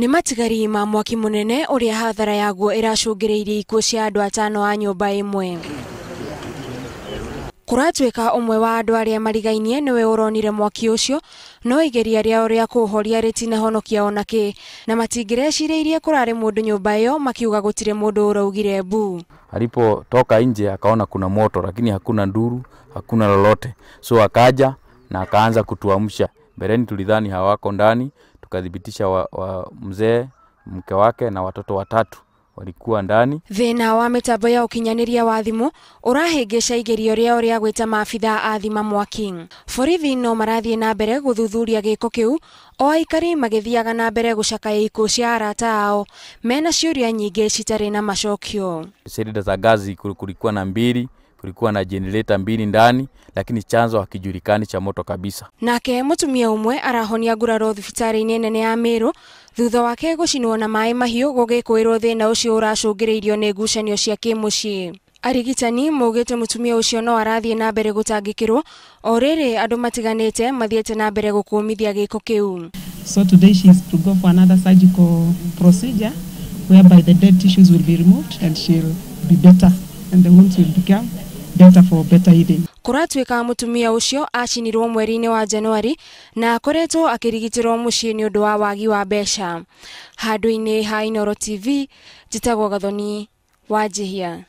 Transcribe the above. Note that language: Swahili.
Nĩ matigari ma mwaki munene uria hathara yaguo iracungĩrĩirie ikuũ cia andũ 5 a nyũmba ĩmwe. Kuratuĩka umwe wa andũ arĩa marigainie niwe uronire mwaki ucio, no igeria rĩao rĩa kuhoria ritinahonokia onake, na matingĩrecirĩirie kurarĩ mũndũ nyũmba ĩyo, makiuga gũtirĩ mũndũ uraugire mbu. Alipotoka nje akaona kuna moto lakini hakuna nduru, hakuna lolote. So akaja na akaanza kutuamsha. Mbeleni tulidhani hawako ndani, tukadhibitisha mzee, mke wake na watoto 3 walikuwa ndani. Thĩna wa mĩtambo ya ũkinyanĩria wa thimũ ũrahĩngĩca igerio rĩao rĩa gwĩta maabitha a thima mwaki. Borithi no marathiĩ na mbere gũthuthuria gĩko kĩu, o aikari magĩthiaga na mbere gũcakaya ikuũ cia arata ao mena ciũria nyingĩ citarĩ na macokio. Silinda za gazi kulikuwa na 2, kulikuwa na generator 2 ndani, lakini chanzo hakijulikani cha moto kabisa. Nake mutumia umwe arahonia nguraro thibitarĩ-inĩ nene ya Meru thutha wake gũcinwo na maĩ mahiũ gũgĩkwĩrwo thĩna ũcio ũracũngĩrĩirio nĩ ngucanio cia kĩmũciĩ. Arigitani maugĩte mutumia ũcio no arathiĩ na mbere gũtangĩkĩrwo, o rĩrĩ andũ matiganĩte mathiĩte na mbere gũkũmithia gĩko kĩu. So today she is to go for another surgical procedure whereby the dead tissues will be removed and she'll be better and the wounds will become better for better healing. Kuratuĩka mutumia ũcio acinirwo mweri-inĩ wa Januari na akoretwo akĩrigitĩrwo mũciĩ nĩ ũndũ wa wagi wa mbeca. Handũ-inĩ ha Inooro TV, njĩtagwo Gathoni Wanjihia.